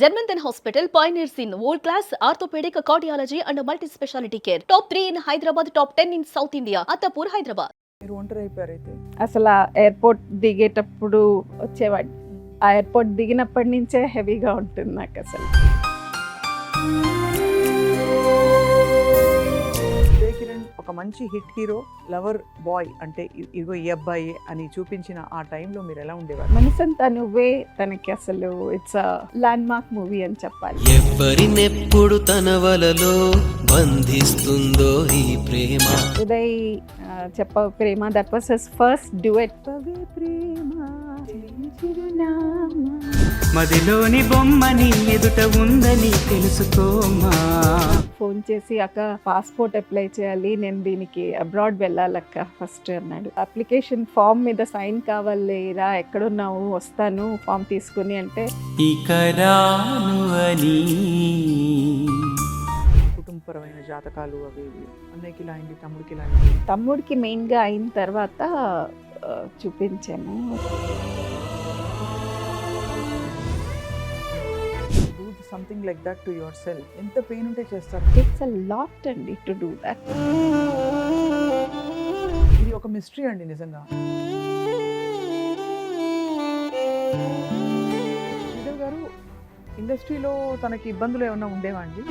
Janmanthan Hospital pioneers in world-class orthopedic, cardiology and multi-specialty care. Top 3 in Hyderabad, top 10 in South India. Attapur, Hyderabad. మీరు ఒంటరి అయిపోయారైతే అసలు ఆ airport దిగేటప్పుడు వచ్చేవాడు. ఆ ఎయిర్పోర్ట్ దిగినప్పటి నుంచే హెవీగా ఉంటుంది నాకు అసలు. ఉదయ్ కిరణ్ ఒక మంచి హిట్ హీరో, లవర్ బాయ్ అంటే ఇదిగో ఈ అబ్బాయి అని చూపించిన ఆ టైంలో మీరు ఎలా ఉండేవారు? మనసంతా నువ్వే తనకి అసలు ఇట్స్ ల్యాండ్ మార్క్ మూవీ అని చెప్పాలి. ఎవరినెప్పుడు తన వలలో బంధిస్తుందో ఈ ప్రేమ. ఉదయ్ చెప్ప ప్రేమ, that was his first duet. ప్రేమ మదిలోని బొమ్మని ఎదుట ఉందని తెలుసుకోమా. ఫోన్ చేసి అక్క పాస్పోర్ట్ అప్లై చేయాలి, నేను దీనికి అబ్రాడ్ వెళ్ళాలక్క ఫస్ట్ అన్నాడు. అప్లికేషన్ ఫామ్ మీద సైన్ కావాలి రా, ఎక్కడున్నావు వస్తాను ఫామ్ తీసుకుని అంటే ఇక రాను అని కుటుంబపరమైన జాతకాలు అవి ఇవి. అన్నయ్యకి ఇలా అయింది, తమ్ముడికి ఇలా అయింది. తమ్ముడికి మెయిన్గా అయిన తర్వాత చూపించాము. Something like that to your self. ఎంత పెయిన్ ఉంటే చేస్తారు? ఇట్స్ అ లాట్ అండి టు డూ దట్. ఇది ఒక మిస్టరీ అండి నిజంగా. శ్రీదేవి గారు ఇండస్ట్రీలో తనకి ఇబ్బందులు ఏమన్నా ఉండేవా అండి?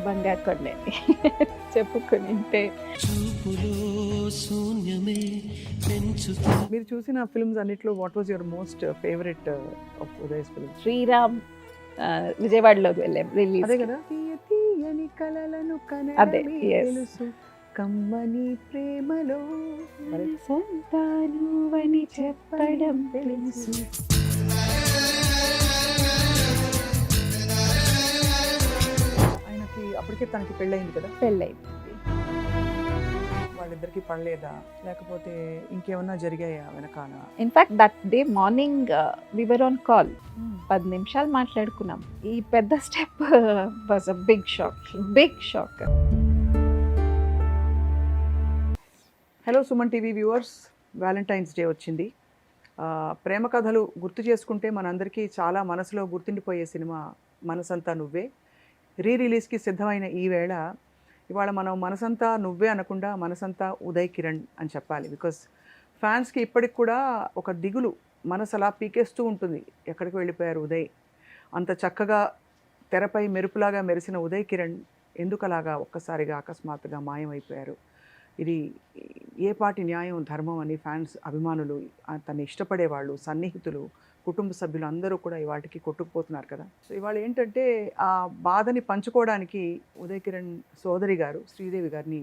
బంగారు కొండండి చెప్పుకుని ఉంటే. మీరు చూసిన ఫిల్మ్స్ అన్నిట్లో what was your most favourite of Uday's films? Sriram విజయవాడలో వెళ్ళాం రిలీజ్. అదే కదా. తీయని కలలను అదే, yes. తెలుసు కమ్మని ప్రేమలో సంతానువని చెప్పడం తెలుసు. ఆయనకి అప్పటికే తనకి పెళ్ళయింది కదా. పెళ్ళైంది. వాళ్ళిద్దరికి పడలేదా, లేకపోతే ఇంకేమన్నా జరిగాయా వెనకాల? In fact that day morning we were on call. 10 నిమిషాలు మాట్లాడుకున్నాం. ఈ పెద్ద step was a big shock. Hello Suman TV viewers, Valentine's Day వచ్చింది. ప్రేమ కథలు గుర్తు చేసుకుంటే మనందరికీ చాలా మనసులో గుర్తుండిపోయే సినిమా మనసంతా నువ్వే. రిలీజ్కి సిద్ధమైన ఈ వేళ ఇవాళ మనం మనసంతా నువ్వే అనకుండా మనసంతా ఉదయ్ కిరణ్ అని చెప్పాలి. బికాస్ ఫ్యాన్స్కి ఇప్పటికి కూడా ఒక దిగులు, మనసు అలా పీకేస్తూ ఉంటుంది. ఎక్కడికి వెళ్ళిపోయారు ఉదయ్? అంత చక్కగా తెరపై మెరుపులాగా మెరిసిన ఉదయ్ కిరణ్ ఎందుకు అలాగా ఒక్కసారిగా అకస్మాత్తుగా మాయమైపోయారు? ఇది ఏ పాటి న్యాయం, ధర్మం అని ఫ్యాన్స్, అభిమానులు, తను ఇష్టపడేవాళ్ళు, సన్నిహితులు, కుటుంబ సభ్యులు అందరూ కూడా ఇవాటికి కొట్టుకుపోతున్నారు కదా. సో ఇవాళ ఏంటంటే ఆ బాధని పంచుకోవడానికి ఉదయ్ కిరణ్ సోదరి గారు శ్రీదేవి గారిని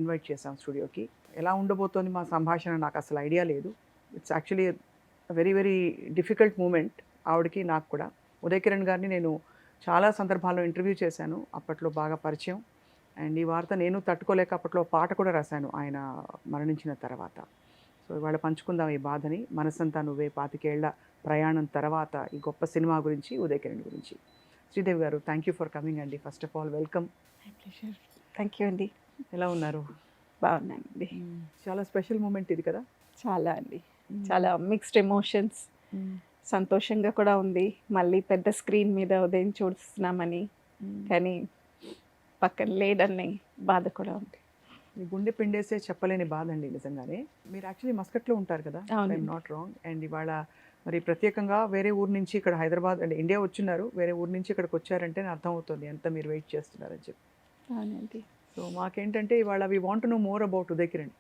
ఇన్వైట్ చేశాం స్టూడియోకి. ఎలా ఉండబోతోంది మా సంభాషణ నాకు అసలు ఐడియా లేదు. It's actually very very difficult moment ఆవిడకి నాకు కూడా. ఉదయ్ కిరణ్ గారిని నేను చాలా సందర్భాల్లో ఇంటర్వ్యూ చేశాను, అప్పట్లో బాగా పరిచయం. అండ్ ఈ వార్త నేను తట్టుకోలేక అప్పట్లో పాట కూడా రాశాను ఆయన మరణించిన తర్వాత. సో ఇవాళ పంచుకుందాం ఈ బాధని. మనసంతా నువ్వే 25 ఏళ్ల ప్రయాణం తర్వాత ఈ గొప్ప సినిమా గురించి, ఉదయ్ కిరణ్ గురించి. శ్రీదేవి గారు, థ్యాంక్ యూ ఫర్ కమింగ్ అండి. First of all welcome. Thank you అండి. ఎలా ఉన్నారు? బాగున్నానండి. చాలా స్పెషల్ మూమెంట్ ఇది కదా. చాలా అండి, చాలా మిక్స్డ్ ఎమోషన్స్. సంతోషంగా కూడా ఉంది, మళ్ళీ పెద్ద స్క్రీన్ మీద ఉదయం చూస్తున్నామని, కానీ పక్కన లేడని బాధ కూడా ఉంది. మీ గుండె పిండేసే చెప్పలేని బాధ అండి నిజంగానే. మీరు యాక్చువల్లీ మస్కట్లో ఉంటారు కదా, ఐఎమ్ నాట్ రాంగ్. అండ్ ఇవాళ మరి ప్రత్యేకంగా వేరే ఊరు నుంచి ఇక్కడ హైదరాబాద్ అంటే ఇండియా వచ్చిన్నారు, వేరే ఊరు నుంచి ఇక్కడికి వచ్చారంటే అర్థం అవుతుంది ఎంత మీరు వెయిట్ చేస్తున్నారని చెప్పి. అవునండి. సో మాకేంటంటే ఇవాళ we want to know more about Uday Kiran.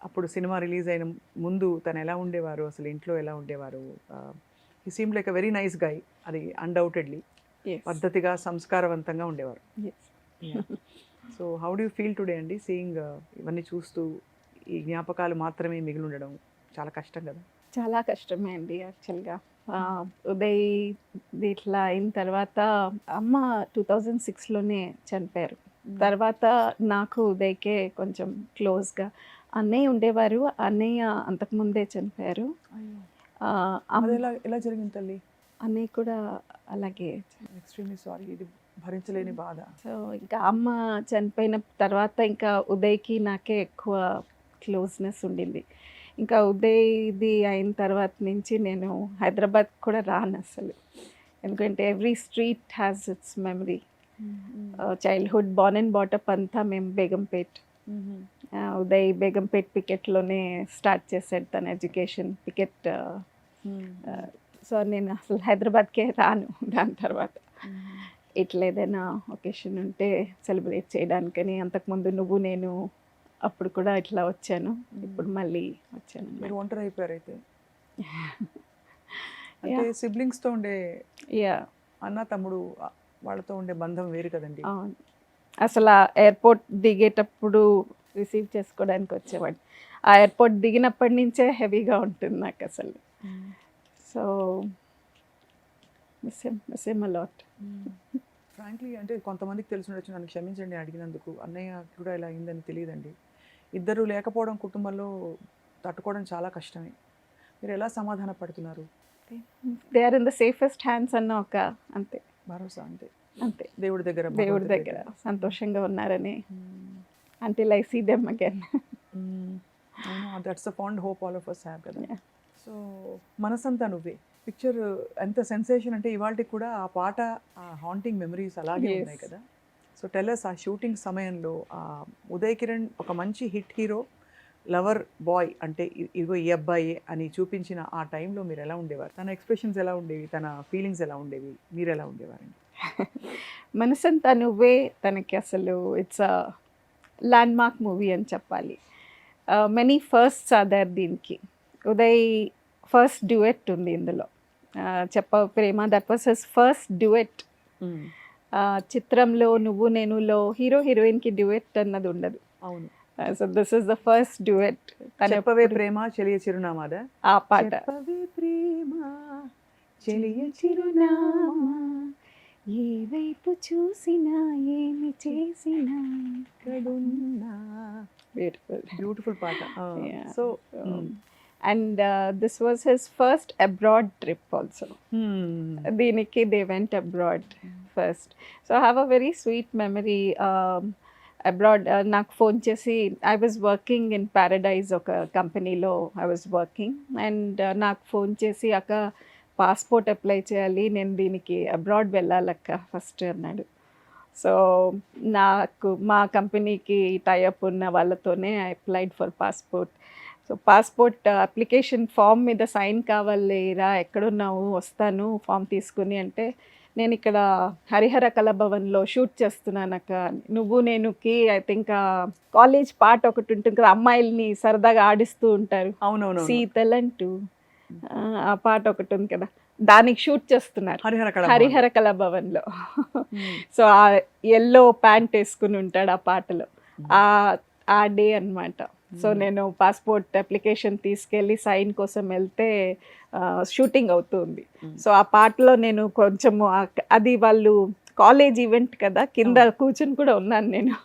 అప్పుడు సినిమా రిలీజ్ అయిన ముందు తను ఎలా ఉండేవారు, అసలు ఇంట్లో ఎలా ఉండేవారు? He seem like a very nice guy, అది అన్డౌటెడ్లీ. పద్ధతిగా సంస్కారవంతంగా ఉండేవారు. So how do you feel today అండి సీయింగ్ ఇవన్నీ చూస్తూ ఈ జ్ఞాపకాలు మాత్రమే మిగిలి ఉండడం? చాలా కష్టం కదా. చాలా కష్టమే అండి యాక్చువల్గా. ఉదయ్ ఇట్లా అయిన తర్వాత అమ్మ 2006లోనే చనిపోయారు. తర్వాత నాకు ఉదయ్కే కొంచెం క్లోజ్గా అన్నయ్య ఉండేవారు. అన్నయ్య అంతకుముందే చనిపోయారు. ఎలా జరిగింది తల్లి? అన్నయ్య కూడా అలాగే. ఎక్స్ట్రీమ్లీ సారీ, ఇది భరించలేని బాధ. సో ఇంకా అమ్మ చనిపోయిన తర్వాత ఇంకా ఉదయ్కి నాకే ఎక్కువ క్లోజ్నెస్ ఉండింది. ఇంకా ఉదయ్ది అయిన తర్వాత నుంచి నేను హైదరాబాద్ కూడా రాను అసలు. ఎందుకంటే every street has its memory. Childhood Born and బాటప్ అంతా మేము బేగంపేట్. ఉదయ్ బేగంపేట్ పికెట్లోనే స్టార్ట్ చేశాడు తన ఎడ్యుకేషన్ పికెట్. సో నేను అసలు హైదరాబాద్కే రాను దాని తర్వాత. ఇట్లా ఏదైనా ఒకేషన్ ఉంటే సెలబ్రేట్ చేయడానికని. అంతకుముందు నువ్వు నేను అప్పుడు కూడా ఇట్లా వచ్చాను, ఇప్పుడు మళ్ళీ వచ్చాను. మీరు ఒంటరి అయిపోయారు అయితే. అంటే సిబ్లింగ్స్తో ఉండే అన్న తమ్ముడు వాళ్ళతో ఉండే బంధం వేరు కదండి. అవును, అసలు ఆ ఎయిర్పోర్ట్ దిగేటప్పుడు రిసీవ్ చేసుకోవడానికి వచ్చేవాడు. ఆ ఎయిర్పోర్ట్ దిగినప్పటి నుంచే హెవీగా ఉంటుంది నాకు అసలు. So miss him a lot. Frankly అంటే కొంతమందికి తెలిసి ఉండొచ్చు, నన్ను క్షమించండి అడిగినందుకు. అన్నయ్య కూడా ఇలా అయిందని తెలియదండి. ఇద్దరు లేకపోవడం కుటుంబంలో తట్టుకోవడం చాలా కష్టమే. మీరు ఎలా సమాధాన పడుతున్నారు? They are in the safest hands అన్న ఒక అంతే భరోసా అంతే. అంతే దేవుడి దగ్గర దేవుడి దగ్గర సంతోషంగా ఉన్నారని. until I see them again. I know that's a fond hope all of us have కదా. సో మనసంతా నువ్వే పిక్చర్ ఎంత సెన్సేషన్ అంటే ఇవాళకి కూడా ఆ పాట, ఆ హాంటింగ్ మెమరీస్ అలాగే ఉన్నాయి కదా. సో టెల్లస్ ఆ షూటింగ్ సమయంలో ఉదయ్ కిరణ్ ఒక మంచి హిట్ హీరో, లవర్ బాయ్ అంటే ఇదిగో ఈ అబ్బాయి అని చూపించిన ఆ టైంలో మీరు ఎలా ఉండేవారు? తన ఎక్స్ప్రెషన్స్ ఎలా ఉండేవి, తన ఫీలింగ్స్ ఎలా ఉండేవి, మీరు ఎలా ఉండేవారండి? మనసంతా నువ్వే తనకి అసలు it's a land mark movie అని చెప్పాలి. మెనీ ఫస్ట్స్ ఆర్ దేర్ దీనికి. ఉదయ్ ఫస్ట్ డ్యూయెట్ ఉంది ఇందులో. చెప్ప ప్రేమ, that was his first duet. చిత్రంలో నువ్వు నేనులో హీరో హీరోయిన్కి డ్యూయెట్ అన్నది ఉండదు. అవును. So this is the first duet. చెప్పవే ప్రేమ చెలియ చిరునామాదా? ఆ పాట. చెప్పవే ప్రేమ చెలియ చిరునామా, ఏ వైపు చూసినా ఏమి చేసినా కడున్నా. బ్యూటిఫుల్ పాట. So and this was his first abroad trip also. Diniki they went abroad first. So I have a very sweet memory. Abroad నాకు ఫోన్ చేసి, I was working in Paradise ఒక కంపెనీలో I was working, and నాకు phone చేసి అక్క passport apply చేయాలి, నేను దీనికి అబ్రాడ్ వెళ్ళాలక్క ఫస్ట్ అన్నాడు. సో నాకు మా కంపెనీకి టైఅప్ ఉన్న వాళ్ళతోనే I applied for passport. So passport application form మీద సైన్ కావాలి రా, ఎక్కడున్నావు వస్తాను ఫామ్ తీసుకుని అంటే, నేను ఇక్కడ హరిహర కళాభవన్లో షూట్ చేస్తున్నానక్క. నువ్వు నేనుకి ఐ థింక్ కాలేజ్ పాట ఒకటి ఉంటుంది కదా, అమ్మాయిల్ని సరదాగా ఆడిస్తూ ఉంటారు. అవునవును. సీతలంటూ ఆ పాట ఒకటి ఉంది కదా, దానికి షూట్ చేస్తున్నారు హరిహర కళాభవన్లో. సో ఆ ఎల్లో ప్యాంట్ వేసుకుని ఉంటాడు ఆ పాటలో. ఆ డే అన్నమాట. సో నేను పాస్పోర్ట్ అప్లికేషన్ తీసుకెళ్ళి సైన్ కోసం వెళ్తే షూటింగ్ అవుతుంది. సో ఆ పాటలో నేను కొంచెము అది వాళ్ళు కాలేజ్ ఈవెంట్ కదా, కింద కూర్చుని కూడా ఉన్నాను నేను.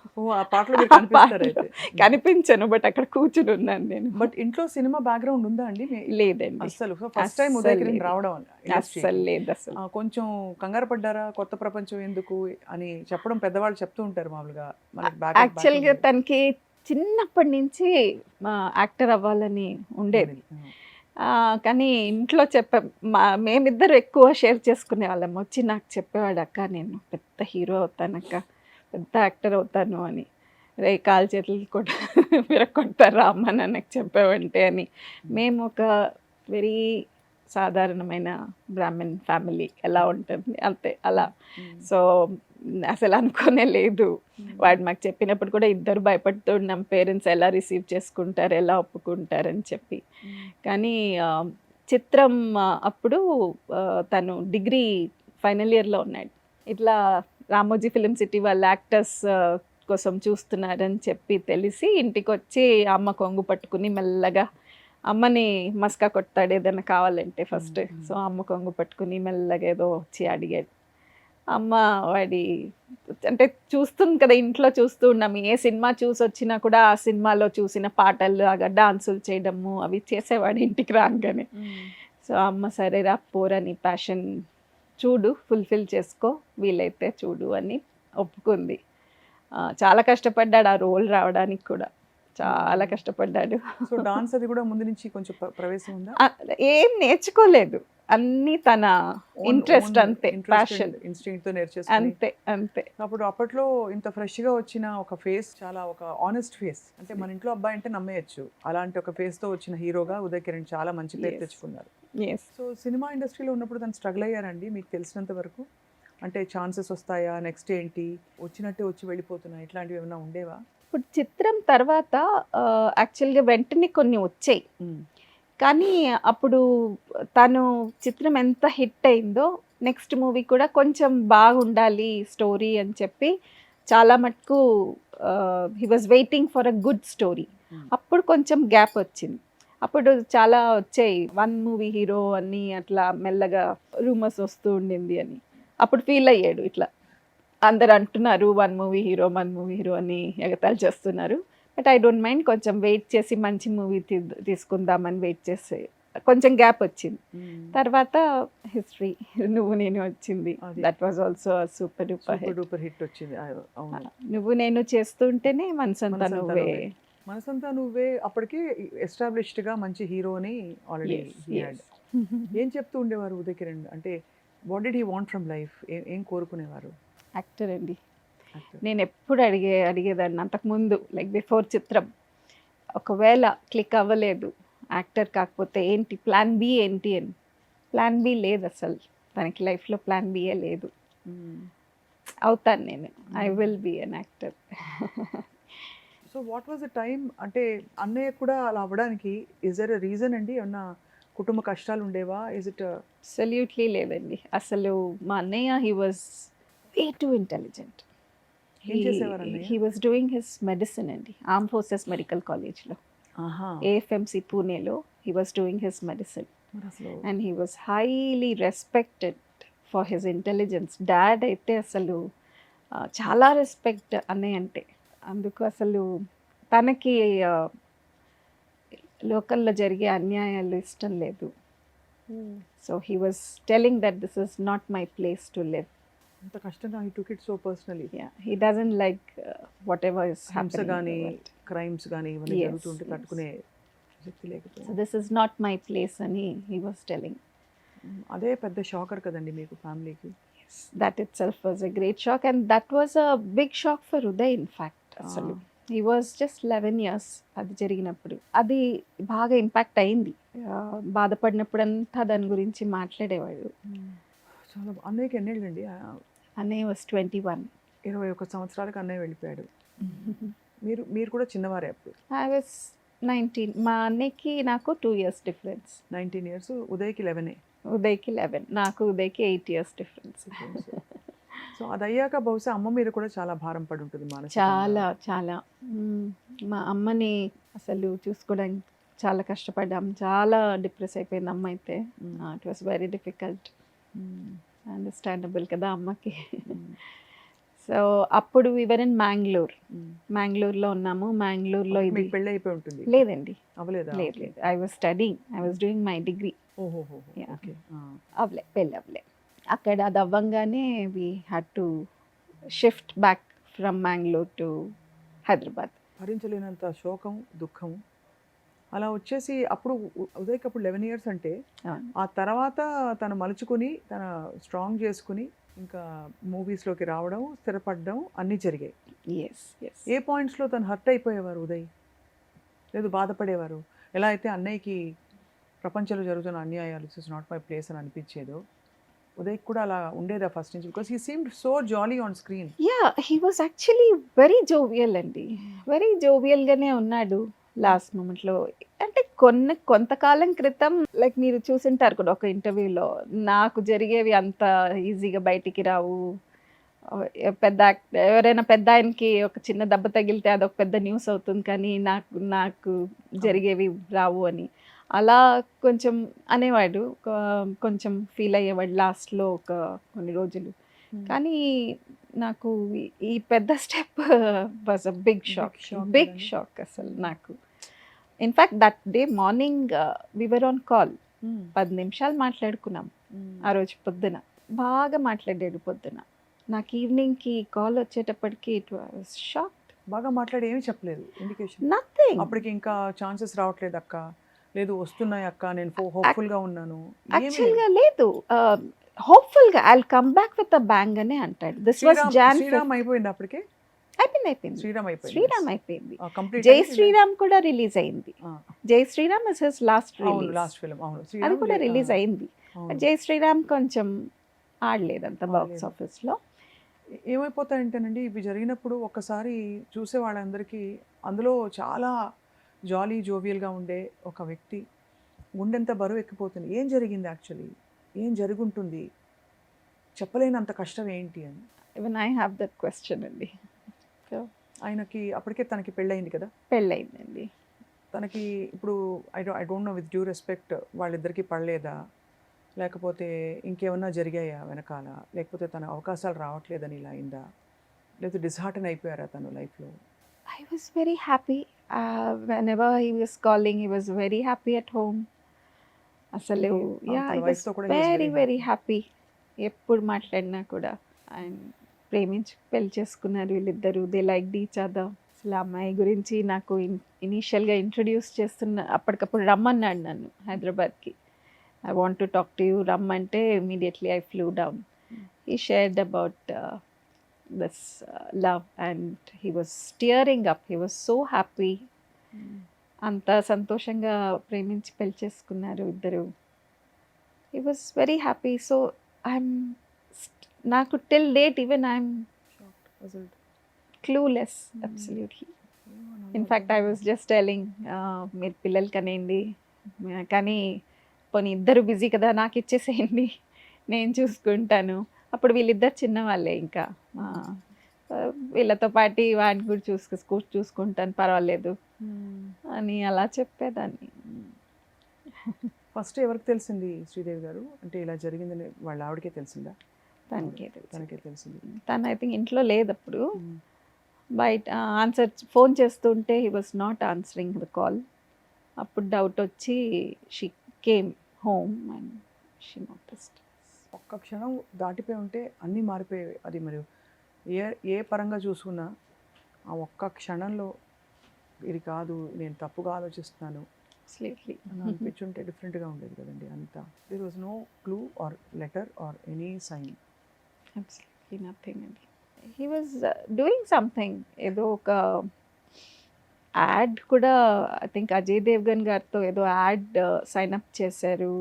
కనిపించాను బట్ అక్కడ కూర్చుని ఉన్నాను నేను. బట్ ఇంట్లో సినిమా బ్యాక్గ్రౌండ్ ఉందా అండి? లేదండి, అసలు ఫస్ట్ టైం ఉదయ్ కిరణ్ రావడం అస్సలు లేదు. అసలు కొంచెం కంగారు పడ్డారా? కొత్త ప్రపంచం ఎందుకు అని చెప్పడం పెద్దవాళ్ళు చెప్తూ ఉంటారు మామూలుగా. యాక్చువల్గా తనకి చిన్నప్పటి నుంచి యాక్టర్ అవ్వాలని ఉండేది, కానీ ఇంట్లో మేమిద్దరు ఎక్కువ షేర్ చేసుకునే వాళ్ళం. వచ్చి నాకు చెప్పేవాడు, అక్క నేను పెద్ద హీరో అవుతానక్క, పెద్ద యాక్టర్ అవుతాను అని. రే కాలు చేతులు కూడా విరగొడతారా అమ్మ నాకు చెప్పేవంటే అని. మేము ఒక వెరీ సాధారణమైన బ్రాహ్మణ్ ఫ్యామిలీ ఎలా ఉంటుంది అంతే అలా. సో అసలు అనుకోనే లేదు. వాడు మాకు చెప్పినప్పుడు కూడా ఇద్దరు భయపడుతున్నాం, పేరెంట్స్ ఎలా రిసీవ్ చేసుకుంటారు, ఎలా ఒప్పుకుంటారని చెప్పి. కానీ చిత్రం అప్పుడు తను డిగ్రీ ఫైనల్ ఇయర్లో ఉన్నాడు. ఇట్లా రామోజీ ఫిలిం సిటీ వాళ్ళ యాక్టర్స్ కోసం చూస్తున్నారని చెప్పి తెలిసి ఇంటికి వచ్చి అమ్మ కొంగు పట్టుకుని మెల్లగా అమ్మని మస్కా కొట్టాడు ఏదైనా కావాలంటే ఫస్ట్. సో అమ్మ కొంగు పట్టుకుని మెల్లగా ఏదో వచ్చి అడిగాడు. అమ్మ వాడి అంటే చూస్తుంది కదా, ఇంట్లో చూస్తూ ఉన్నాము, ఏ సినిమా చూసి వచ్చినా కూడా ఆ సినిమాలో చూసిన పాటలు ఆ డాన్సులు చేయడము అవి చేసేవాడు ఇంటికి రాగానే. సో అమ్మ సరేరా పోరా నీ ప్యాషన్ చూడు, ఫుల్ఫిల్ చేసుకో, వీలైతే చూడు అని ఒప్పుకుంది. చాలా కష్టపడ్డాడు ఆ రోల్ రావడానికి కూడా. చాలా కష్టపడ్డాడు. సో డాన్స్ అది కూడా ముందు నుంచి కొంచెం ప్రవేశం ఉందా? ఏం నేర్చుకోలేదు, అన్నీ తన ఇంట్రెస్ట్ అంతే, ప్యాషన్ ఇన్స్టింక్ట్ తో నేర్చేసుకుని అంతే అంతే. అప్పుడు అప్పట్లో ఇంత ఫ్రెష్ గా వచ్చిన ఒక ఫేస్, చాలా ఒక ఆనెస్ట్ ఫేస్, అంటే మన ఇంట్లో అబ్బాయి అంటే నమ్మేయచ్చు, అలాంటి ఒక ఫేస్ తో వచ్చిన హీరోగా ఉదయ్ కిరణ్ చాలా మంచి పేరు Yes. తెచ్చుకున్నారు. ఎస్. సో సినిమా ఇండస్ట్రీలో ఉన్నప్పుడు తను స్ట్రగుల్ అయ్యారండి మీకు తెలిసినంత వరకు? అంటే ఛాన్సెస్ వస్తాయా, నెక్స్ట్ ఏంటి, వచ్చినట్టే వచ్చి వెళ్ళిపోతున్నాయి, ఇట్లాంటివి ఏమైనా ఉండేవా? ఇప్పుడు చిత్రం తర్వాత యాక్చువల్గా వెంటనే కొన్ని వచ్చాయి, కానీ అప్పుడు తను చిత్రం ఎంత హిట్ అయిందో నెక్స్ట్ మూవీ కూడా కొంచెం బాగుండాలి స్టోరీ అని చెప్పి చాలా మటుకు he was waiting for a good story. అప్పుడు కొంచెం గ్యాప్ వచ్చింది. అప్పుడు చాలా వచ్చాయి, 1 మూవీ హీరో అని అట్లా మెల్లగా రూమర్స్ వస్తూ ఉండింది అని. అప్పుడు ఫీల్ అయ్యాడు, ఇట్లా అందరు అంటున్నారు 1 మూవీ హీరో అని ఎగతాళి చేస్తున్నారు. బట్ ఐ డోంట్ మైండ్, కొంచెం వెయిట్ చేసి మంచి మూవీ తీసుకుందామని వెయిట్ చేసి కొంచెం గ్యాప్ వచ్చింది. తర్వాత హిస్టరీ నువ్వు నేను వచ్చింది, అది. That was also super super duper hit వచ్చింది. అవును. నువ్వు నేను చేస్తుంటేనే మనసంతా మనసంతా నువ్వే. నువ్వే. మనసంతా నువ్వే అప్పటికి ఎస్టాబ్లిష్డ్ గా మంచి హీరోని ఆల్రెడీ Yes. ఏం చెప్తూ ఉండేవారు ఉదయ్ కిరణ్? అంటే what did he want from life? ఏం కోరుకునేవారు? యాక్టర్ అండి. Actor. నేను ఎప్పుడు అడిగేదాన్ని అంతకుముందు, లైక్ బిఫోర్ చిత్రం, ఒకవేళ క్లిక్ అవ్వలేదు యాక్టర్ కాకపోతే ఏంటి ప్లాన్ బి ఏంటి అని. ప్లాన్ బి లేదు అసలు తనకి లైఫ్లో, ప్లాన్ బియే లేదు. అవుతాను నేను, I will be an actor. So what was the time? అంటే అన్నయ్య కూడా అలా అవ్వడానికి ఇస్ దర్ ఎ రీజన్ అండి? ఏమన్నా కుటుంబ కష్టాలు ఉండేవా? ఇస్ ఇట్ అబ్సల్యూట్లీ లేదండి. అసలు మా అన్నయ్య he was way to intelligent. ఏం చేసేవారు అన్నయ్య? He was doing his medicine అండి, ఆర్మ్ ఫోర్సెస్ మెడికల్ కాలేజ్లో, AFMC పూణేలో he was doing his medicine. మరి అసలు and he was highly respected for his intelligence. Dad అయితే అసలు చాలా రెస్పెక్ట్ అన్నయ్య అంటే. అందుకు అసలు తనకి లోకల్లో జరిగే అన్యాయాలు ఇష్టం లేదు. So he was telling that this is not my place to live. అంత కష్టంగా he took it so personally. He doesn't like what ever is హింస కానీ హ్యాపెనింగ్. క్రైమ్స్ కానీ ఇవన్నీ Yes, జరుగుతుంటే yes. తట్టుకునే శక్తి లేకపోతే so this is not my place అని హీ వాజ్ టెలింగ్. అదే పెద్ద షాకర్ కదండి మీకు ఫ్యామిలీకి. That itself was a great shock, and that was a big shock for Uday, in fact. అసలు he was just 11 years అది జరిగినప్పుడు. అది బాగా ఇంపాక్ట్ అయింది. బాధపడినప్పుడంతా దాని గురించి మాట్లాడేవాడు. చాలా. అన్నయ్యకి ఎన్నేళ్ళండి? అన్నయ్య వాజ్ 21. 21 సంవత్సరాలకు అన్నయ్య వెళ్ళిపోయాడు. మీరు కూడా చిన్నవారే అప్పుడు? I was 19. మా అన్నయ్యకి నాకు 2 years డిఫరెన్స్. 19 years. ఉదయ్కి 11. ఉదయ్కి 11, నాకు ఉదయ్కి 8 years డిఫరెన్స్. సో అది అయ్యాక బహుశా అమ్మ మీద కూడా చాలా భారం పడి ఉంటుంది మానసికంగా. చాలా చాలా మా అమ్మని అసలు చూసుకోవడానికి చాలా కష్టపడ్డాం. చాలా డిప్రెస్ అయిపోయింది అమ్మ అయితే. It was very difficult. Understandable కదా అమ్మకి. సో అప్పుడు వివర్ ఇన్ మ్యాంగ్లూర్లో ఉన్నాము. మ్యాంగ్లూర్లో ఇది మీకు పెళ్ళి అయిపోయి ఉంటుంది? లేదండి, అవ్వలేదా? లేదు. I was studying, I was doing my degree. ఓహో. Yeah. ఓకే. అవలే, పెళ్ళి అవ్వలే. అక్కడ అది అవ్వంగానే we had to shift back from Mangalore to Hyderabad. భరించలేనంత శోకం, దుఃఖం అలా వచ్చేసి అప్పుడు ఉదయ్కి అప్పుడు 11 years అంటే అవును. ఆ తర్వాత తను మలుచుకుని తన స్ట్రాంగ్ చేసుకుని ఇంకా మూవీస్లోకి రావడం, స్థిరపడడం అన్నీ జరిగాయి. Yes yes. ఏ పాయింట్స్లో తను హర్ట్ అయిపోయేవారు ఉదయ్? లేదు బాధపడేవారు? ఎలా అయితే అన్నయ్యకి ప్రపంచంలో జరుగుతున్న అన్యాయాలు ఇట్స్ నాట్ మై ప్లేస్ అని అనిపించేదో ఉదయ్ కూడా అలా ఉండేదా ఫస్ట్ నుంచి? Because he seemed so jolly on screen. Yeah, he was actually very jovial అండి. వెరీ జోవియల్గానే ఉన్నాడు లాస్ట్ మూమెంట్లో. అంటే కొంతకాలం క్రితం లైక్ మీరు చూసింటారు కూడా ఒక ఇంటర్వ్యూలో, నాకు జరిగేవి అంత ఈజీగా బయటికి రావు, ఎవరైనా పెద్ద ఆయనకి ఒక చిన్న దెబ్బ తగిలితే అదొక పెద్ద న్యూస్ అవుతుంది, కానీ నాకు జరిగేవి రావు అని అలా కొంచెం అనేవాడు. కొంచెం ఫీల్ అయ్యేవాడు లాస్ట్లో ఒక కొన్ని రోజులు. కానీ నాకు ఈ పెద్ద step was a big shock. Big shock అసలు నాకు. In fact that day morning we were on call. 10 నిమిషాలు మాట్లాడుకున్నాం ఆ రోజు పొద్దున. బాగా మాట్లాడాడు పొద్దున. నాకు ఈవినింగ్కి కాల్ వచ్చేటప్పటికి ఇట్ వాజ్ షాక్డ్. బాగా మాట్లాడి ఏమీ చెప్పలేదు ఇండికేషన్. నథింగ్. అప్పటికి ఇంకా ఛాన్సెస్ రావట్లేదు అక్క, లేదు వస్తున్నాయి అక్క, నేను హోప్ఫుల్గా ఉన్నాను, ఏమీ లేదు. యాక్చువల్గా లేదు, హోప్ఫుల్గా I come back with a bang అనే అంటాడు. This was John. శ్రీరామ్ అయిపోయింది అప్పటికే. అయిపోయింది. శ్రీరామ్ అయిపోయింది. శ్రీరామ్ అయిపోయింది. కంప్లీట్ జై శ్రీరామ్ కూడా రిలీజ్ అయింది. జై శ్రీరామ్ ఇస్ హిస్ లాస్ట్ అవును, రిలీజ్. Last film. అవును, అది శ్రీరామ్ కూడా రిలీజ్ అయింది. అవును. జై శ్రీరామ్ కొంచెం ఆడలేదంత బాక్స్ ఆడలేదు. ఆఫీస్లో. ఏమైపోతాయంటేనండి ఇవి జరిగినప్పుడు ఒక్కసారి చూసే వాళ్ళందరికీ అందులో చాలా జాలీ జోవియల్గా ఉండే ఒక వ్యక్తి గుండెంత బరువు ఎక్కిపోతుంది. ఏం జరిగింది యాక్చువల్లీ, ఏం జరుగుంటుంది, చెప్పలేనంత కష్టం ఏంటి అని. Even I have that question అండి. సో ఆయనకి అప్పటికే తనకి పెళ్ళయింది కదా. పెళ్ళయిందండి. తనకి ఇప్పుడు I don't know, with due respect, వాళ్ళిద్దరికీ పడలేదా, లేకపోతే ఇంకేమన్నా జరిగాయా వెనకాల, లేకపోతే తన అవకాశాలు రావట్లేదని ఇలా అయిందా, లేకపోతే డిస్హార్టన్ అయిపోయారా తను లైఫ్లో? I was very happy. Whenever he was calling, he was very happy at home. అసలు Okay. I తన was wife తో కూడా he was very very very happy. ఎప్పుడు మాట్లాడినా కూడా ఆయన ప్రేమించి పెళ్లి చేసుకున్నారు వీళ్ళిద్దరు. They like each other. అసలు ఆ అమ్మాయి గురించి నాకు ఇనీషియల్గా ఇంట్రడ్యూస్ చేస్తున్న అప్పటికప్పుడు రమ్మన్నాడు నన్ను హైదరాబాద్కి. I want to talk to you, రమ్మంటే immediately I flew down. He shared about this love and he was tearing up. He was so happy. అంత సంతోషంగా ప్రేమించి పెళ్లి చేసుకున్నారు ఇద్దరు. He was very happy. So I'm నాకు till date even I'm clueless absolutely. In fact I was just telling మీరు పిల్లలు కనేయండి, కానీ పోనీ ఇద్దరు బిజీ కదా నాకు ఇచ్చేసేయండి, నేను చూసుకుంటాను. అప్పుడు వీళ్ళిద్దరు చిన్నవాళ్ళే ఇంకా, వీళ్ళతో పాటు వాడిని కూడా చూసుకుంటాను పర్వాలేదు అని అలా చెప్పేదాన్ని. ఫస్ట్ ఎవరికి తెలిసింది శ్రీదేవి గారు అంటే ఇలా జరిగిందని? వాళ్ళ ఆవిడకే తెలిసిందా? తనకే తెలిసింది. తను ఐ థింక్ ఇంట్లో లేదు అప్పుడు. బయట ఫోన్ చేస్తుంటే he was not answering the call. అప్పుడు డౌట్ వచ్చి she came home and she noticed. ఒక్క క్షణం దాటిపోయి ఉంటే అన్నీ మారిపోయేవి. అది మరి ఏ పరంగా చూసుకున్నా ఆ ఒక్క క్షణంలో ఇది కాదు, నేను తప్పుగా ఆలోచిస్తున్నాను అని అనిపించుంటే డిఫరెంట్గా ఉండేది కదండి అంతా. There was no clue or letter or any sign. Absolutely nothing అండి. He was doing something. ఏదో ఒక యాడ్ కూడా ఐ థింక్ అజయ్ దేవ్గన్ గారితో ఏదో యాడ్ సైన్ అప్ చేశారు.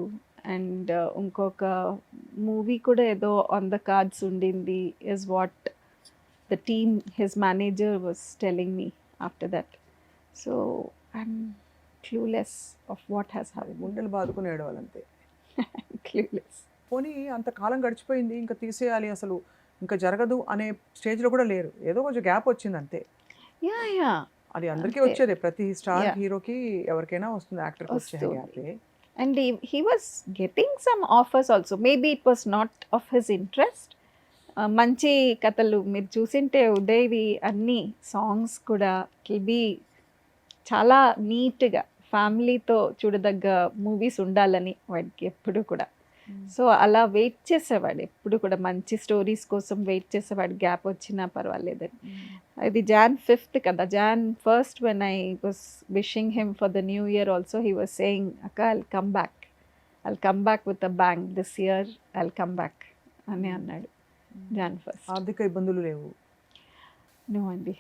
అండ్ ఇంకొక మూవీ కూడా ఏదో ఆన్ ద కార్డ్స్ ఉండింది is what the team his manager was telling me after that. So I'm clueless of what has happened. గుండెలు బాదుకుని ఏడవాలంతే. క్లూలెస్. పోనీ అంత కాలం గడిచిపోయింది, ఇంకా తీసేయాలి, అసలు ఇంకా జరగదు అనే స్టేజ్లో కూడా లేరు. ఏదో కొంచెం గ్యాప్ వచ్చింది అంతే. యా అది అందరికీ అంతే. వచ్చేదే, ప్రతి స్టార్ Yeah. హీరోకి ఎవరికైనా వస్తుంది, యాక్టర్కి వచ్చే వస్తుంది. గ్యాపే. And he was getting some offers also. Maybe it was not of his interest. మంచి కథలు మీరు చూసింటే ఉదయ్వి అన్ని సాంగ్స్ కూడా ఇట్ బి చాలా నీట్గా ఫ్యామిలీతో చూడదగ్గ మూవీస్ ఉండాలని వాడికి ఎప్పుడు కూడా. సో అలా వెయిట్ చేసేవాడు ఎప్పుడు కూడా, మంచి స్టోరీస్ కోసం వెయిట్ చేసేవాడు, గ్యాప్ వచ్చినా పర్వాలేదని. ఇది Jan 5th కదా, Jan 1st when I was wishing him for the new year also, he was saying, Akka, I'll come back with a bang this year, I'll come back అని అన్నాడు Jan 1st. ఆర్థిక ఇబ్బందులు లేవు? No అండి,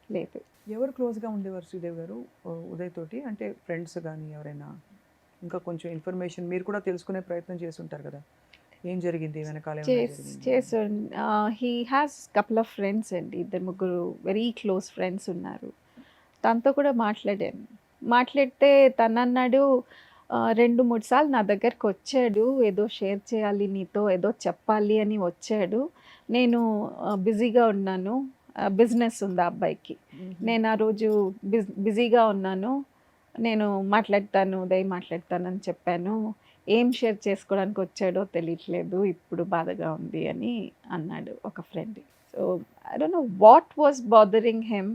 లేదు. ఎవరు క్లోజ్గా ఉండేవారు శ్రీదేవి గారు ఉదయ్ తోటి? అంటే ఫ్రెండ్స్ కానీ ఎవరైనా? ఇంకా కొంచెం ఇన్ఫర్మేషన్ మీరు కూడా తెలుసుకునే ప్రయత్నం చేస్తుంటారు కదా, ఏం జరిగింది వెనకాల? He has couple of friends అండి, ఇద్దరు ముగ్గురు వెరీ క్లోజ్ ఫ్రెండ్స్ ఉన్నారు. తనతో కూడా మాట్లాడితే తను అన్నాడు 2-3 సార్లు నా దగ్గరకు వచ్చాడు, ఏదో షేర్ చేయాలి నీతో, ఏదో చెప్పాలి అని వచ్చాడు. నేను బిజీగా ఉన్నాను, బిజినెస్ ఉంది ఆ అబ్బాయికి, నేను ఆ రోజు బిజీగా ఉన్నాను, నేను ఉదయ్ మాట్లాడతానని చెప్పాను, ఏం షేర్ చేసుకోవడానికి వచ్చాడో తెలియట్లేదు, ఇప్పుడు బాధగా ఉంది అని అన్నాడు ఒక friend. So I don't know what was bothering him,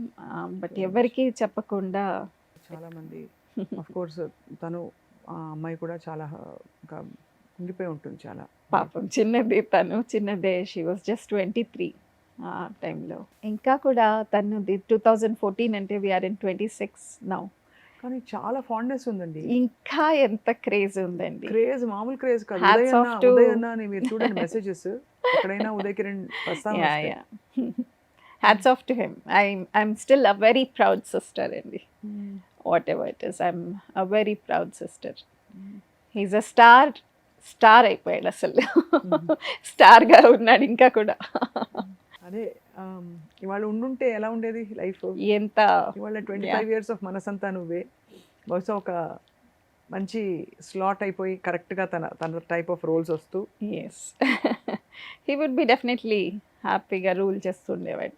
but ఎవరికి చెప్పకుండా చాలామంది ఆఫ్ కోర్స్ తను ఆ అమ్మాయి కూడా చాలా ఇంకా కుంగిపోయి ఉంటుంది చాలా. పాపం చిన్నదే, షీ వాజ్ జస్ట్ 23. ఆ టైంలో. ఇంకా కూడా తనది 2014 అంటే వీఆర్ ఇన్ 26 నౌ. కానీ చాలా ఫాండ్నెస్ ఉందండి. ఇంకా ఎంత క్రేజ్ ఉందండి. క్రేజ్ మామూలు క్రేజ్ కాదు. Hats off to- ఉదయ్ అన్న అని మీరు చూడండి మెసేజెస్ ఎక్కడైనా ఉదయ్ కిరణ్ ప్రస్తావన Yeah, వస్తే. yeah. Hats off to him. I'm still a very proud sister అండి. Whatever it is, I'm a very proud sister. He's a star అయిపోయాడు అసలు. స్టార్గా ఉన్నాడు ఇంకా కూడా. అదే ఇవాళ ఉండుంటే ఎలా ఉండేది లైఫ్? ఎంత ఇవాళ 25 years ఆఫ్ మనసంతా నువ్వే బహుశా ఒక మంచి స్లాట్ అయిపోయి కరెక్ట్గా తన టైప్ ఆఫ్ రోల్స్ వస్తూ as he would be definitely హ్యాపీగా రూల్ చేస్తుండేవాడు.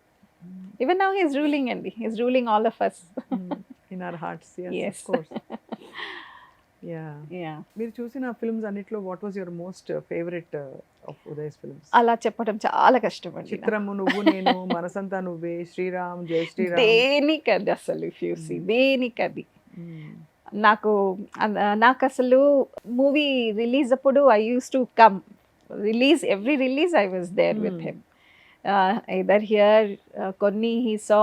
ఈవెన్ నౌ హీస్ రూలింగ్ అండి. He's ruling all of us. In our hearts. Yes. Yeah మీరు చూసిన ఫిల్మ్స్ అన్నిట్లో what was your most favourite of Uday's films? అలా చెప్పడం చాలా కష్టం అండి. చిత్రము, నువ్వు నేను, మనసంతా నువ్వే, శ్రీరామ్, జై శ్రీరామ్. దేనికది అసలు ఇఫ్ యూ సీ దేనికది. నాకు అసలు మూవీ రిలీజ్ అప్పుడు I use to come every release I was there with him. Either here కొన్ని he saw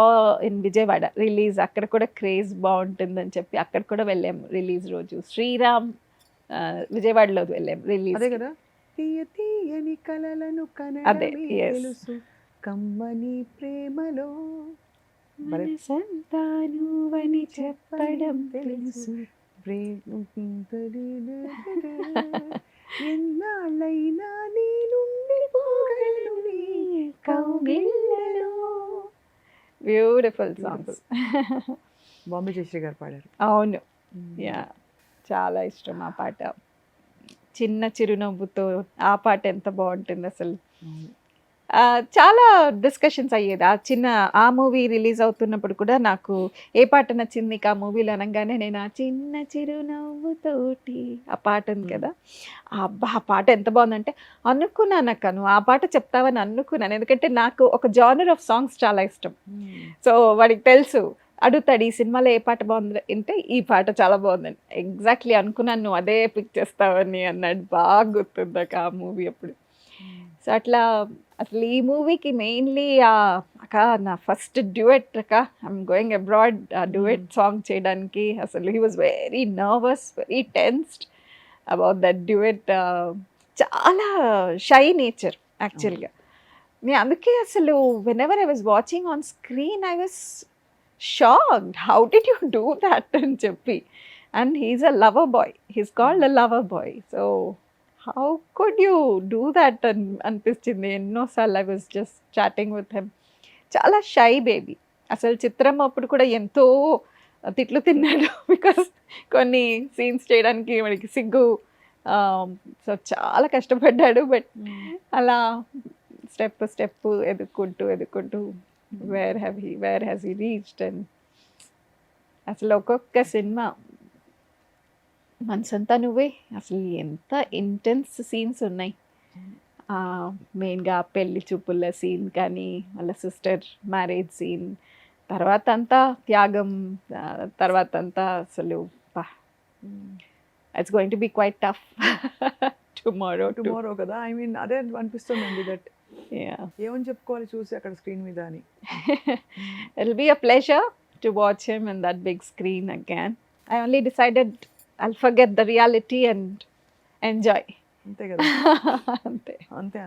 in Vijayawada release, అక్కడ కూడా క్రేజ్ బాగుంటుందని చెప్పి అక్కడ కూడా వెళ్ళాము రిలీజ్ రోజు. శ్రీరామ్ విజయవాడలో వెళ్ళాము రిలీజ్. అదే కదా, తీయ తీయని కలలను అదే, కనడమే yes. తెలుసు కమ్మని ప్రేమలో మనసంతానువని చెప్పడం తెలుసు. ఎన్నాళ్ళైనా నీ నుండి పోగలను నీ కౌగిళ్ళలో. Beautiful songs. బాంబే జయశ్రీ గారు పాడారు. అవును, యా చాలా ఇష్టం ఆ పాట. చిన్న చిరునవ్వుతో ఆ పాట ఎంత బాగుంటుంది అసలు. చాలా డిస్కషన్స్ అయ్యేది ఆ మూవీ రిలీజ్ అవుతున్నప్పుడు కూడా. నాకు ఏ పాట నచ్చింది నీకు ఆ మూవీలో అనగానే నేను ఆ చిన్న చిరునవ్వుతోటి ఆ పాట ఉంది కదా, అబ్బా ఆ పాట ఎంత బాగుందంటే అనుకున్నాను అక్క నువ్వు ఆ పాట చెప్తావని అనుకున్నాను. ఎందుకంటే నాకు ఒక జానర్ ఆఫ్ సాంగ్స్ చాలా ఇష్టం. సో వాడికి తెలుసు, అడుగుతాడు ఈ సినిమాలో ఏ పాట బాగుంది అంటే ఈ పాట చాలా బాగుందని. ఎగ్జాక్ట్లీ అనుకున్నాను నువ్వు అదే పిక్ చేస్తావని అన్నాడు. బాగా గుర్తుంది ఆ మూవీ అప్పుడు. సో అట్లా అసలు ఈ మూవీకి మెయిన్లీ అక్క నా ఫస్ట్ డ్యూయెట్ అక్క, I'm going abroad duet song చేయడానికి. అసలు he was very nervous, very tensed about that duet. చాలా షై నేచర్ యాక్చువల్గా. నేను అందుకే అసలు whenever I was watching on screen I was shocked, how did you do that అని చెప్పి. And he's a lover boy, he's called a lover boy. So how could you do that అనిపించింది ఎన్నోసార్లు. I was just chatting with him. చాలా shy baby. అసలు చిత్రం అప్పుడు కూడా ఎంతో తిట్లు తిన్నాడు బికాస్ కొన్ని సీన్స్ చేయడానికి వాడికి సిగ్గు. సో చాలా కష్టపడ్డాడు. బట్ అలా స్టెప్ ఎదుక్కుంటూ where has he reached. And అసలు ఒక్కొక్క సినిమా మనసంతా నువ్వే అసలు ఎంత ఇంటెన్స్ సీన్స్ ఉన్నాయి. మెయిన్గా పెళ్లి చూపుల సీన్ కానీ, వాళ్ళ సిస్టర్ మ్యారేజ్ సీన్, తర్వాత అంతా త్యాగం, తర్వాత అంతా అసలు it's going to be quite tough tomorrow కదా. ఐ మీన్ అదే అనిపిస్తుందండి. దట్ ఏమని చెప్పుకోవాలి చూసి అక్కడ స్క్రీన్ మీద అని. It'll be a pleasure to watch him in that big screen again. I only decided I'll forget the reality and enjoy. అంతే కదా. అంతే. అంతే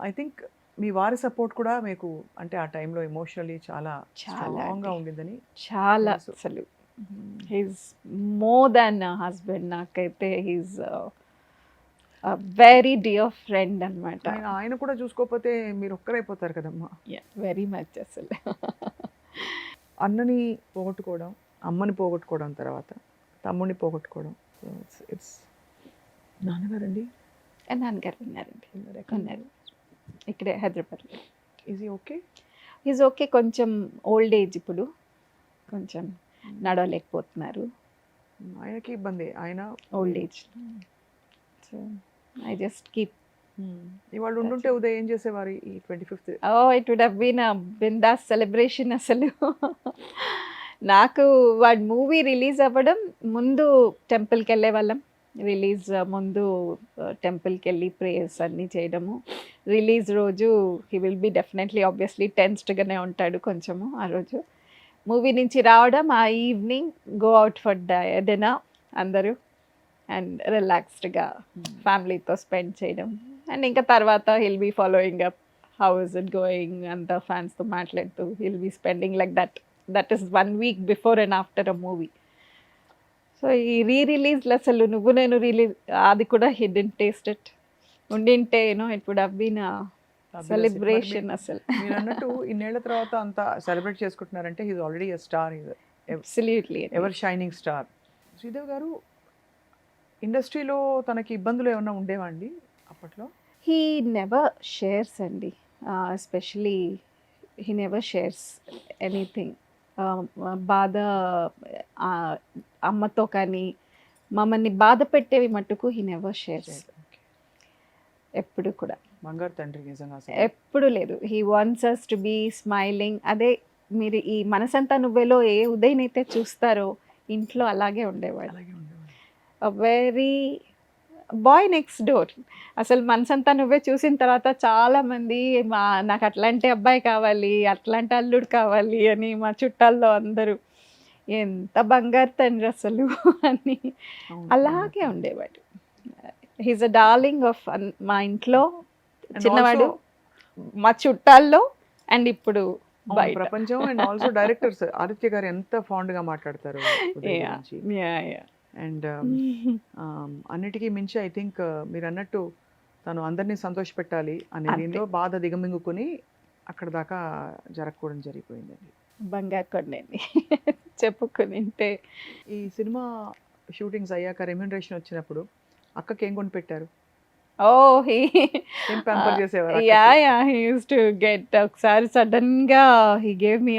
ఐ థింక్ మీ వారి సపోర్ట్ కూడా మీకు అంటే ఆ టైంలో ఎమోషనల్లీ చాలా స్ట్రాంగ్గా ఉండిందని. చాలా అసలు హీస్ మోర్ దాన్ హస్బెండ్. నాకైతే హీస్ వెరీ డియర్ ఫ్రెండ్ అనమాట. ఆయన కూడా చూసుకోకపోతే మీరు ఒక్కరైపోతారు కదమ్మా. వెరీ మచ్ అసలు. అన్నని పోగొట్టుకోవడం, అమ్మని పోగొట్టుకోవడం, తర్వాత తమ్ముడిని పోగొట్టుకోవడం. ఇట్స్ నాన్నగారండి. నాన్నగారు ఉన్నారండి, ఉన్నారు ఇక్కడే హైదరాబాద్లో. Is okay? Is okay. కొంచెం ఓల్డ్ ఏజ్ ఇప్పుడు, కొంచెం నడవలేకపోతున్నారు. ఆయనకి ఇబ్బంది, ఆయన old age. So I just keep. ఇవాళ ఉండుంటే ఉదయం ఏం చేసేవారు ఈ 25th? It would have been a bindaas celebration అసలు. నాకు వాడి మూవీ రిలీజ్ అవ్వడం ముందు టెంపుల్కి వెళ్ళే వాళ్ళం. రిలీజ్ ముందు టెంపుల్కి వెళ్ళి ప్రేయర్స్ అన్నీ చేయడము, రిలీజ్ రోజు he will be definitely obviously టెన్స్డ్గానే ఉంటాడు కొంచెము ఆ రోజు. మూవీ నుంచి రావడం, ఆ evening go out for dinner అందరూ అండ్ రిలాక్స్డ్గా ఫ్యామిలీతో స్పెండ్ చేయడం. అండ్ ఇంకా తర్వాత he'll be following up how is it going, అంత ఫ్యాన్స్తో మాట్లాడుతూ he'll be spending like that is 1 week before and after a movie. So ఈ రిలీజ్లు అసలు నువ్వు నేను రిలీజ్ అది కూడా హి డిడ్ంట్ టేస్ట్ ఇట్. ఉండింటే it would have been celebration అసలు. మీరు అన్నట్టు ఇన్నేళ్ల తర్వాత అంత సెలబ్రేట్ చేసుకుంటున్నారంటే he's already a star, absolutely ever shining star. Sridevi గారు ఇండస్ట్రీలో తనకి ఇబ్బందులు ఏమైనా ఉండేవా అండి అప్పట్లో? హీ నెవర్ షేర్స్ అండి, especially he never shares anything. బాధ అమ్మతో కానీ మమ్మల్ని బాధ పెట్టేవి మట్టుకు హీ నెవర్ షేర్స్. ఎప్పుడు కూడా బంగారు తండ్రి నిజంగా అసలు. ఎప్పుడు లేదు. He wants us to be smiling. అదే మీరు ఈ మనసంతా నువ్వేలో ఏ ఉదయం అయితే చూస్తారో ఇంట్లో అలాగే ఉండేవాడు. అలాగే ఉండేవాడు. Very boy next door. అసలు మనసంతా నువ్వే చూసిన తర్వాత చాలామంది నాకు అట్లాంటి అబ్బాయి కావాలి, అట్లాంటి అల్లుడు కావాలి అని మా చుట్టాల్లో అందరూ ఎంత బంగారు తండ్రి అసలు అని అలాగే ఉండేవాడు. హీస్ అ డార్లింగ్ ఆఫ్ మా ఇంట్లో చిన్నవాడు, మా చుట్టాల్లో అండ్ ఇప్పుడు బయట ప్రపంచం. అండ్ ఆల్సో డైరెక్టర్స్ ఆదిత్య గారు ఎంత ఫాండ్ గా మాట్లాడతారు అండ్ అన్నిటికీ మించి ఐ థింక్ మీరు అన్నట్టు తను అందరినీ సంతోష పెట్టాలి అనే దీనిలో బాధ దిగమింగుకొని అక్కడ దాకా జరగకూడదు జరిగిపోయిందండి. బంగారు కొండండి చెప్పుకునింటే. ఈ సినిమా షూటింగ్స్ అయ్యాక రెమ్యూనరేషన్ వచ్చినప్పుడు అక్కకి ఏం కొని పెట్టారు? ఏం ప్యాంపర్ చేసేవారు? హీ యూస్ టు గెట్ ఒకసారి సడన్గా he gave me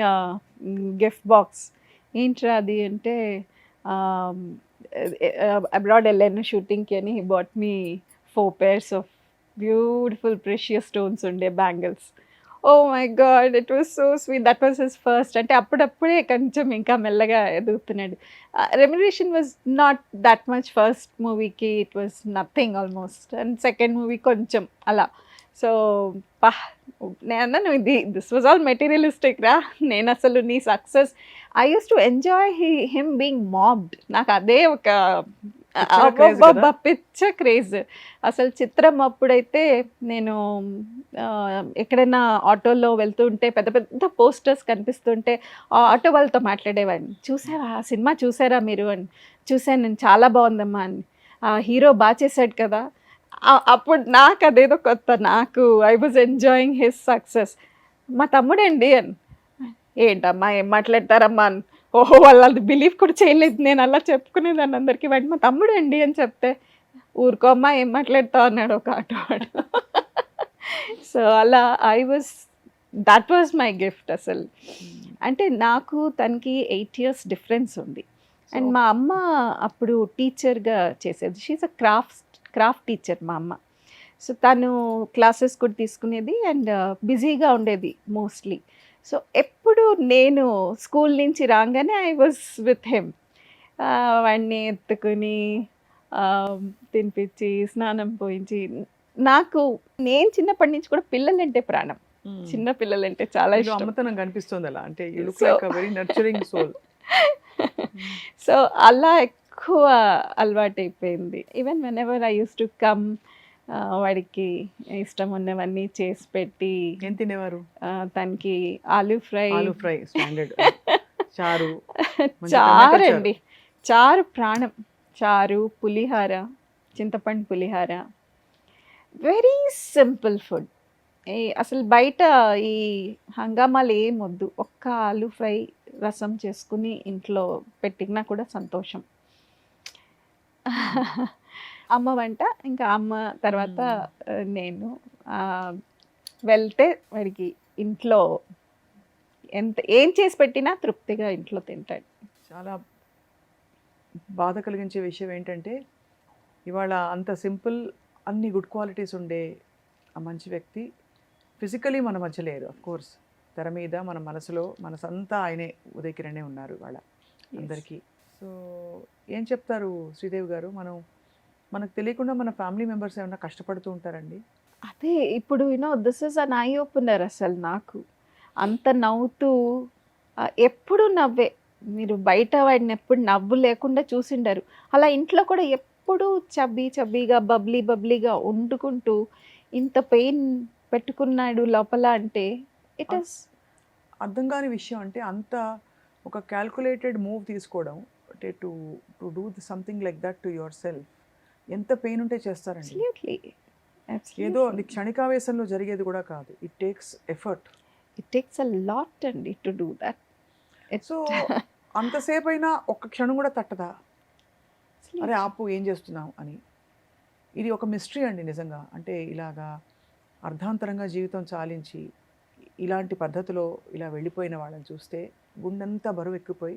gift box. ఏంట్రా అది అంటే అబ్రాడ్ వెళ్ళాను షూటింగ్కి అని he bought me 4 pairs of beautiful precious stones ఉండే bangles. Oh my God, it was so sweet. That was his first. అంటే అప్పుడప్పుడే కొంచెం ఇంకా మెల్లగా ఎదుగుతున్నాడు. Remuneration was not that much. First మూవీకి it was nothing almost, and second movie కొంచెం అలా. సో నేను అన్నాను దిస్ వాజ్ ఆల్ మెటీరియలిస్టిక్ రా. నేను అసలు నీ success I use to enjoy him being mobbed. నాకు అదే ఒక పిచ్చ క్రేజ్ అసలు. చిత్రం అప్పుడైతే నేను ఎక్కడైనా ఆటోలో వెళ్తూ ఉంటే పెద్ద పెద్ద పోస్టర్స్ కనిపిస్తుంటే ఆ ఆటో వాళ్ళతో మాట్లాడేవాడిని, చూసారా సినిమా చూసారా మీరు అని. చూసాను నేను, చాలా బాగుందమ్మా అని. ఆ హీరో బాగా చేశాడు కదా. అప్పుడు నాకు అదేదో కొత్త. నాకు I was enjoying his success. మా తమ్ముడండి అని. ఏంటమ్మా ఏం మాట్లాడతారమ్మా అని. ఓహో, వాళ్ళు అది బిలీవ్ కూడా చేయలేదు. నేను అలా చెప్పుకునేదాన్ని అందరికీ. వాడి మా తమ్ముడు అండి అని చెప్తే ఊరుకోమ్మా ఏం మాట్లాడతావు అన్నాడు ఒక ఆటోవాడు. సో అలా దట్ వాజ్ మై గిఫ్ట్ అసలు. అంటే నాకు తనకి 8 years డిఫరెన్స్ ఉంది. అండ్ మా అమ్మ అప్పుడు టీచర్గా చేసేది. షీఈస్ అ క్రాఫ్ట్ టీచర్ మా అమ్మ. సో తను క్లాసెస్ కూడా తీసుకునేది అండ్ బిజీగా ఉండేది మోస్ట్లీ. సో ఎప్పుడు నేను స్కూల్ నుంచి రాగానే ఐ వాజ్ విత్ హిమ్. వాడిని ఎత్తుకుని తినిపించి స్నానం పోయించి. నేను చిన్నప్పటి నుంచి కూడా పిల్లలంటే ప్రాణం. చిన్న పిల్లలంటే చాలా ఇష్టం. అమ్మతనం కనిపిస్తుంది అలా. అంటే you look like a very nurturing soul. So అలా ఎక్కువ అలవాటు అయిపోయింది. Even whenever I use to come, వాడికి ఇష్టం ఉన్నవన్నీ చేసి పెట్టి. ఏం తినేవారు? తనకి ఆలూ ఫ్రై స్టాండర్డ్. చారు అండి, చారు ప్రాణం. చారు, పులిహార, చింతపండు పులిహార, వెరీ సింపుల్ ఫుడ్. అసలు బయట ఈ హంగామాలు ఏం వద్దు. ఒక్క ఆలూ ఫ్రై రసం చేసుకుని ఇంట్లో పెట్టినా కూడా సంతోషం. అమ్మ వంట, ఇంకా అమ్మ తర్వాత నేను. వెళ్తే వాడికి ఇంట్లో ఏం చేసి పెట్టినా తృప్తిగా ఇంట్లో తింటాడు. చాలా బాధ కలిగించే విషయం ఏంటంటే ఇవాళ అంత సింపుల్, అన్ని గుడ్ క్వాలిటీస్ ఉండే ఆ మంచి వ్యక్తి ఫిజికలీ మన మధ్య లేరు. అఫ్ కోర్స్ తెర మీద మన మనసంతా ఆయనే, ఉదయ్ కిరణే ఉన్నారు ఇవాళ అందరికీ. సో ఏం చెప్తారు శ్రీదేవి గారు? మనం మనకు తెలియకుండా మన ఫ్యామిలీ మెంబర్స్ ఏమైనా కష్టపడుతూ ఉంటారండి? అదే ఇప్పుడు this is an eye opener అసలు నాకు. అంత నవ్వుతూ ఎప్పుడు నవ్వే. మీరు బయట వాడిని ఎప్పుడు నవ్వు లేకుండా చూసిండరు. అలా ఇంట్లో కూడా ఎప్పుడు చబ్బీగా బబ్లీగా వండుకుంటూ ఇంత పెయిన్ పెట్టుకున్నాడు లోపల అంటే ఇట్ ఈస్ అర్థం కాని విషయం అంటే అంత ఒక క్యాల్కులేటెడ్ మూవ్ తీసుకోవడం అంటే to do something like that to your self ఎంత పెయిన్ ఉంటే చేస్తారండి. ఏదో అది క్షణికావేశంలో జరిగేది కూడా కాదు. It takes effort. It takes a lot అండి టు డూ దట్. సో అంతసేపు అయినా ఒక్క క్షణం కూడా తట్టదా? అరే ఆపు, ఏం చేస్తున్నావు అని. ఇది ఒక మిస్టరీ అండి నిజంగా. అంటే ఇలాగా అర్ధాంతరంగా జీవితం చాలించి ఇలాంటి పద్ధతిలో ఇలా వెళ్ళిపోయిన వాళ్ళని చూస్తే గుండెంతా బరువు ఎక్కిపోయి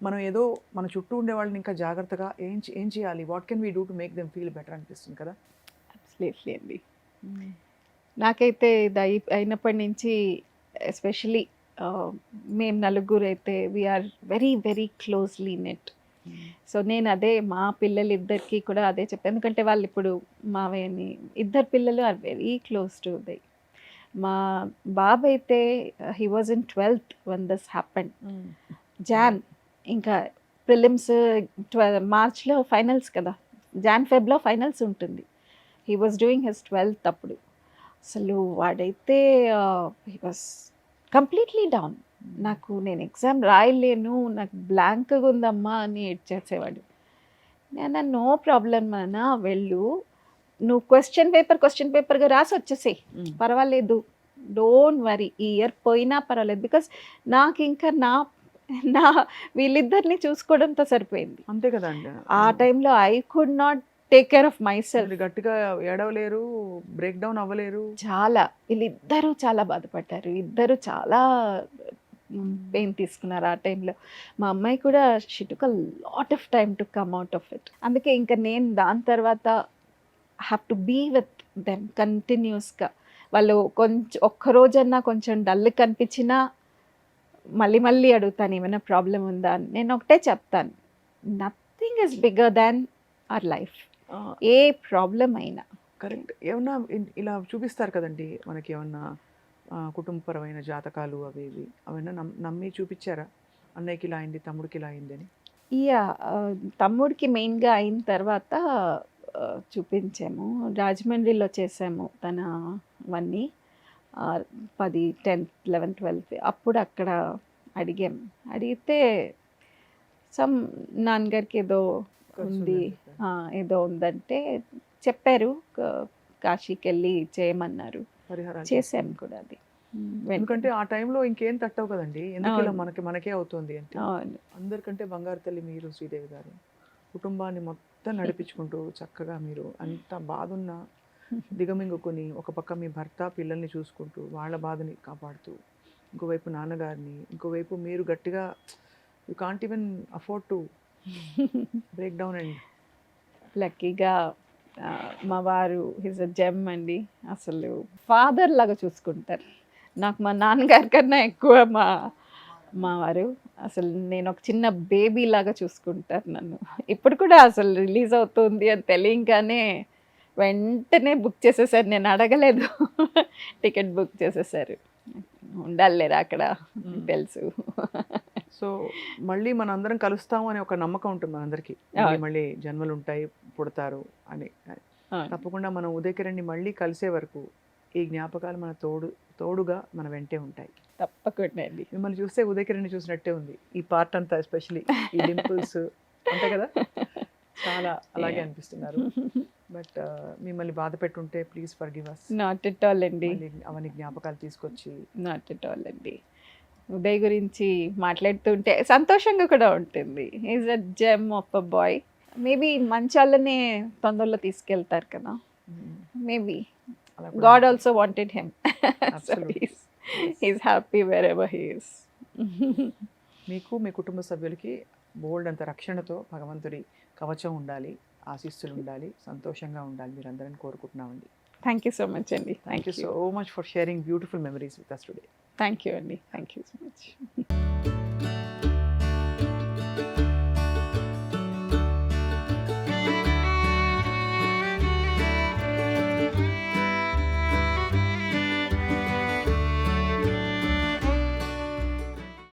మనం ఏదో మన చుట్టూ ఉండే వాళ్ళని ఇంకా జాగ్రత్తగా ఏం చేయాలి, what can we do to make them feel better అనిపిస్తుంది కదా. అబ్సల్యూట్లీ అండి. నాకైతే ఇది అయినప్పటి నుంచి ఎస్పెషలీ మేము నలుగురు అయితే we are very very closely knit. So నేను అదే మా పిల్లలిద్దరికి కూడా అదే చెప్పాను. ఎందుకంటే వాళ్ళు ఇప్పుడు మావయ్యని ఇద్దరు పిల్లలు are very close to they. మా బాబు అయితే he was in 12th when this happened. Jan ఇంకా ప్రిలిమ్స్ మార్చ్లో ఫైనల్స్ కదా, ఫెబ్లో ఫైనల్స్ ఉంటుంది. He was doing his 12th అప్పుడు. అసలు వాడైతే హీ వాజ్ కంప్లీట్లీ డౌన్. నేను ఎగ్జామ్ రాయలేను, నాకు బ్లాంక్గా ఉందమ్మా అని ఏడ్చేసేవాడు. నేను నో ప్రాబ్లం అన్నా, వెళ్ళు, నువ్వు క్వశ్చన్ పేపర్గా రాసి వచ్చేసేయి, పర్వాలేదు, డోంట్ వరీ, ఈ ఇయర్ పోయినా పర్వాలేదు. బికాస్ నాకు ఇంకా నా వీళ్ళిద్దరిని చూసుకోవడంతో సరిపోయింది. అంతే కదండి. ఆ టైంలో I could not take care of my self. గట్టిగా ఏడవలేరు, బ్రేక్ డౌన్ అవ్వలేరు. చాలా వీళ్ళిద్దరూ చాలా బాధపడ్డారు. ఇద్దరు చాలా పెయిన్ తీసుకున్నారు ఆ టైంలో. మా అమ్మాయి కూడా she took a lot of time to come out of it. అందుకే ఇంకా నేను దాని తర్వాత have to be with them కంటిన్యూస్గా. వాళ్ళు ఒక్కరోజన్నా కొంచెం డల్ కనిపించినా మళ్ళీ అడుగుతాను ఏమైనా ప్రాబ్లం ఉందా అని. నేను ఒకటే చెప్తాను, nothing is bigger than our life. A problem అయినా కరెక్ట్. ఏమన్నా ఇలా చూపిస్తారు కదండి మనకి, ఏమన్నా కుటుంబపరమైన జాతకాలు అవి ఇవి అవన్నీ నమ్మి చూపించారా? అన్నయ్యకి ఇలా అయింది, తమ్ముడికి ఇలా అయింది అని. తమ్ముడికి మెయిన్గా అయిన తర్వాత చూపించాము. రాజమండ్రిలో చేసాము తన అవన్నీ 10, 10th, 11th, 12th అప్పుడు అక్కడ అడిగితే నాన్నగారికి ఏదో ఉందంటే చెప్పారు, కాశీకి వెళ్ళి చేయమన్నారు. చేసాము కూడా అది. ఎందుకంటే ఆ టైంలో ఇంకేం తట్టవు కదండి, ఎందుకు ఇలా మనకే అవుతుంది అంటే. అందరికంటే బంగారు తల్లి మీరు శ్రీదేవి గారు. కుటుంబాన్ని మొత్తం నడిపించుకుంటూ చక్కగా మీరు అంత బాధున్నా దిగమింగుకొని ఒక పక్క మీ భర్త పిల్లల్ని చూసుకుంటూ వాళ్ళ బాధని కాపాడుతూ, ఇంకోవైపు నాన్నగారిని, ఇంకోవైపు మీరు గట్టిగా you can't even afford to break down అండి. లక్కీగా మా వారు హిజ్ అ జెమ్ అండి. అసలు ఫాదర్ లాగా చూసుకుంటారు. నాకు మా నాన్నగారి కన్నా ఎక్కువ మా వారు. అసలు నేను ఒక చిన్న బేబీ లాగా చూసుకుంటారు నన్ను. ఇప్పుడు కూడా అసలు రిలీజ్ అవుతుంది అని తెలియగానే వెంటనే బుక్ చేసేసారు. నేను అడగలేదు, టికెట్ బుక్ చేసేసారు. ఉండాలిలేరా అక్కడ, తెలుసు. సో మళ్ళీ మన అందరం కలుస్తాము అనే ఒక నమ్మకం ఉంటుంది మనందరికీ. మళ్ళీ జన్మలు ఉంటాయి, పుడతారు అని. తప్పకుండా మనం ఉదయకిరణ్ని మళ్ళీ కలిసే వరకు ఈ జ్ఞాపకాలు మన తోడుగా మన వెంటే ఉంటాయి. తప్పకుండా అండి. మిమ్మల్ని చూస్తే ఉదయకిరణ్ని చూసినట్టే ఉంది ఈ పార్ట్ అంతా, ఎస్పెషలీ ఈ డింపుల్స్ అంతే కదా, చాలా అలాగే అనిపిస్తున్నారు. బట్ మిమ్మల్ని బాధ పెట్టుంటే please forgive us. Not at all అండి. అవన్నీ జ్ఞాపకాలు తీసుకొచ్చి. నాట్ ఎట్ ఆల్ అండి. ఉదయ్ గురించి మాట్లాడుతుంటే సంతోషంగా కూడా ఉంటుంది. Is a gem of a boy. Maybe మంచి వాళ్ళనే తొందరలో తీసుకెళ్తారు కదా, maybe God also wanted him. He's happy wherever he is. మీకు మీ కుటుంబ సభ్యులకి బోల్డ్ అంత రక్షణతో భగవంతుడి కవచం ఉండాలి, ఆశీస్సులు ఉండాలి, సంతోషంగా ఉండాలి మీరందరిని కోరుకుంటున్నామండి. థ్యాంక్ యూ సో మచ్ అండి. Thank you so much for sharing beautiful memories with us today. Thank you అండి. Thank you so much.